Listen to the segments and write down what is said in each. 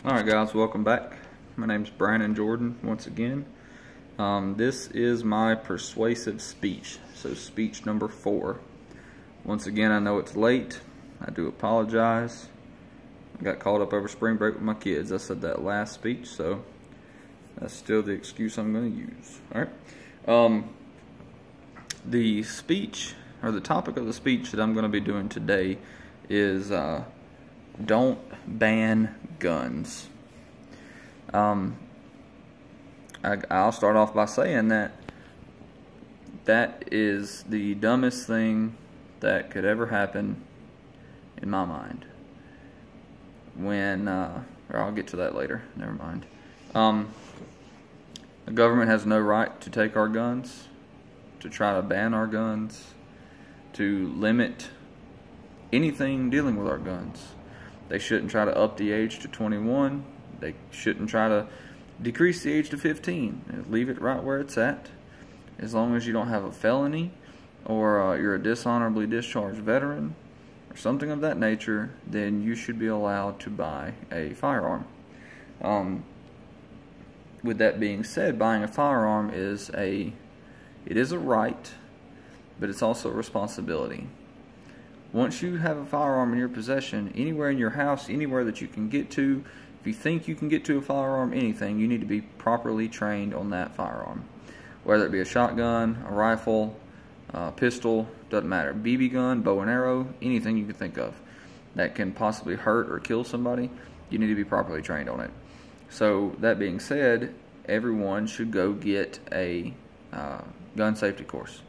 Alright guys, welcome back. My name's Brandon Jordan once again. This is my persuasive speech, so speech number 4. Once again, I know it's late. I do apologize. I got caught up over spring break with my kids. I said that last speech, so that's still the excuse I'm going to use. Alright. The speech, or the topic of the speech that I'm going to be doing today is don't ban guns. I'll start off by saying that is the dumbest thing that could ever happen in my mind. When, or I'll get to that later, never mind. The government has no right to take our guns, to try to ban our guns, to limit anything dealing with our guns. They shouldn't try to up the age to 21. They shouldn't try to decrease the age to 15. Leave it right where it's at. As long as you don't have a felony or you're a dishonorably discharged veteran or something of that nature, then you should be allowed to buy a firearm. With that being said, buying a firearm is a right, but it's also a responsibility. Once you have a firearm in your possession, anywhere in your house, anywhere that you can get to, if you think you can get to a firearm, anything, you need to be properly trained on that firearm. Whether it be a shotgun, a rifle, a pistol, doesn't matter. BB gun, bow and arrow, anything you can think of that can possibly hurt or kill somebody, you need to be properly trained on it. So, that being said, everyone should go get a gun safety course.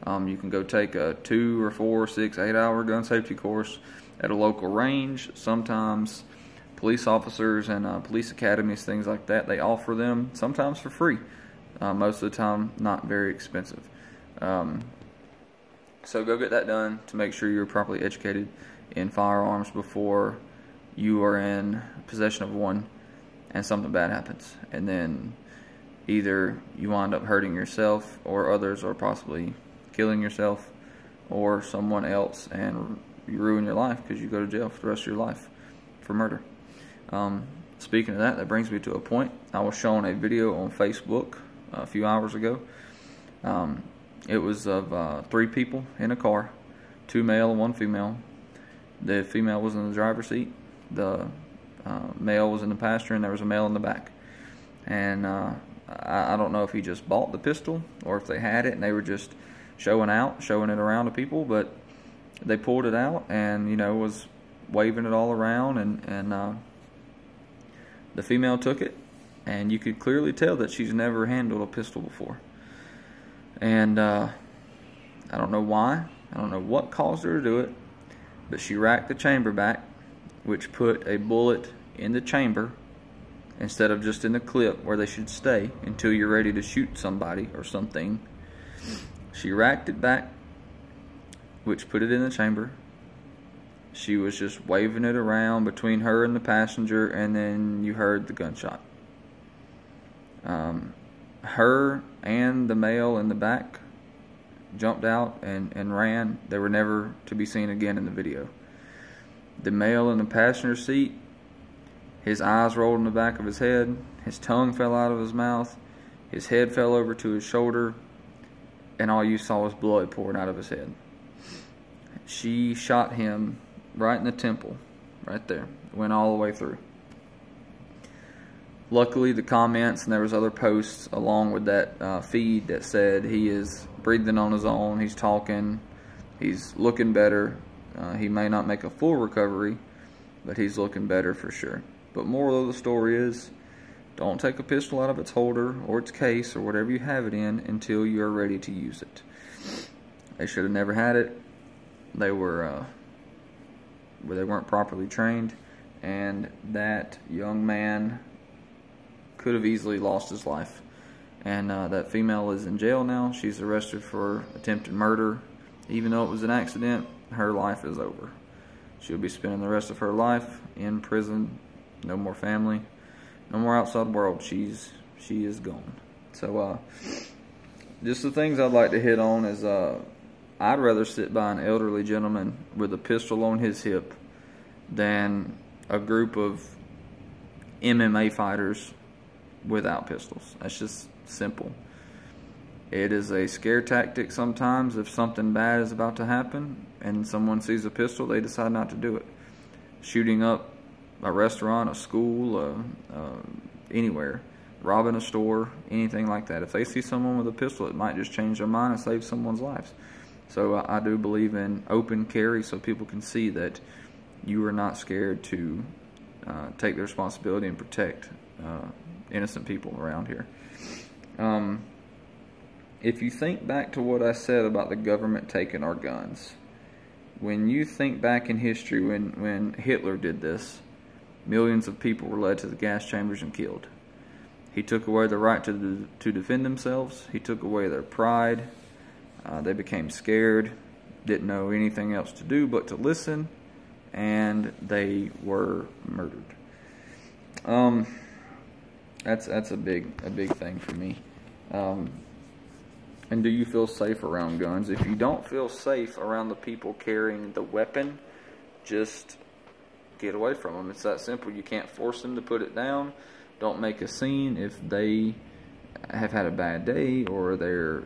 You can go take a 2 or 4, 6, 8 hour gun safety course at a local range. Sometimes police officers and police academies, things like that, they offer them, sometimes for free. Most of the time, not very expensive. So go get that done to make sure you're properly educated in firearms before you are in possession of one and something bad happens. And then either you wind up hurting yourself or others, or possibly killing yourself or someone else, and you ruin your life because you go to jail for the rest of your life for murder. Speaking of that brings me to a point. I was shown a video on Facebook a few hours ago. It was of 3 people in a car, 2 male and 1 female. The female was in the driver's seat, the male was in the passenger, and there was a male in the back. And I don't know if he just bought the pistol or if they had it and they were just showing it around to people, but they pulled it out and, you know, was waving it all around, and the female took it, and you could clearly tell that she's never handled a pistol before. And I don't know why, I don't know what caused her to do it, but she racked the chamber back, which put a bullet in the chamber instead of just in the clip where they should stay until you're ready to shoot somebody or something. She racked it back, which put it in the chamber. She was just waving it around between her and the passenger, and then you heard the gunshot. Her and the male in the back jumped out and ran. They were never to be seen again in the video. The male in the passenger seat, his eyes rolled in the back of his head, his tongue fell out of his mouth, his head fell over to his shoulder, and all you saw was blood pouring out of his head. She shot him right in the temple, right there. Went all the way through. Luckily, the comments, and there was other posts along with that feed that said he is breathing on his own, he's talking, he's looking better. He may not make a full recovery, but he's looking better for sure. But moral of the story is, don't take a pistol out of its holder or its case or whatever you have it in until you are ready to use it. They should have never had it. They weren't properly trained, and that young man could have easily lost his life. And that female is in jail now. She's arrested for attempted murder. Even though it was an accident, her life is over. She'll be spending the rest of her life in prison. No more family, no more outside world. She is gone. So just the things I'd like to hit on is I'd rather sit by an elderly gentleman with a pistol on his hip than a group of MMA fighters without pistols. That's just simple. It is a scare tactic sometimes. If something bad is about to happen and someone sees a pistol, they decide not to do it. Shooting up a restaurant, a school, anywhere, robbing a store, anything like that. If they see someone with a pistol, it might just change their mind and save someone's lives. So I do believe in open carry so people can see that you are not scared to take the responsibility and protect innocent people around here. If you think back to what I said about the government taking our guns, when you think back in history, when Hitler did this, millions of people were led to the gas chambers and killed. He took away the right to defend themselves. He took away their pride. They became scared, didn't know anything else to do but to listen, and they were murdered. That's a big thing for me. And do you feel safe around guns? If you don't feel safe around the people carrying the weapon, just get away from them. It's that simple. You can't force them to put it down. Don't make a scene. If they have had a bad day or they're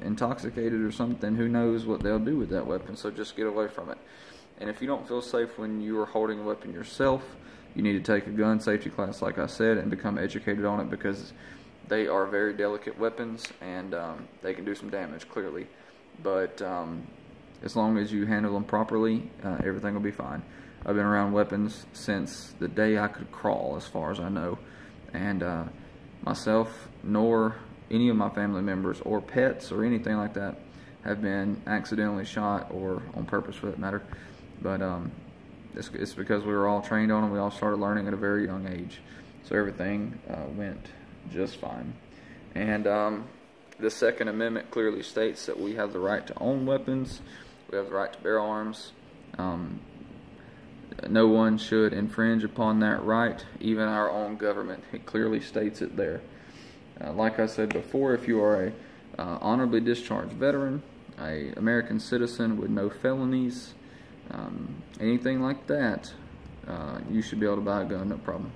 intoxicated or something, who knows what they'll do with that weapon. So just get away from it. And if you don't feel safe when you are holding a weapon yourself, you need to take a gun safety class, like I said, and become educated on it, because they are very delicate weapons, and they can do some damage, clearly. But as long as you handle them properly, everything will be fine. I've been around weapons since the day I could crawl, as far as I know. And myself, nor any of my family members or pets or anything like that have been accidentally shot, or on purpose for that matter. But it's because we were all trained on them. We all started learning at a very young age. So everything went just fine. And the Second Amendment clearly states that we have the right to own weapons. We have the right to bear arms. No one should infringe upon that right, even our own government. It clearly states it there. Like I said before, if you are a honorably discharged veteran, a American citizen with no felonies, anything like that, you should be able to buy a gun, no problem.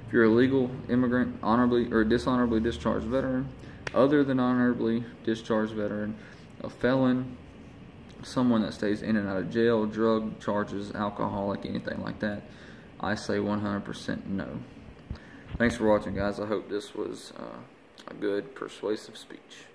If you're a legal immigrant, honorably or dishonorably discharged veteran, other than honorably discharged veteran, a felon, someone that stays in and out of jail, drug charges, alcoholic, anything like that, I say 100% no. Thanks for watching, guys. I hope this was a good, persuasive speech.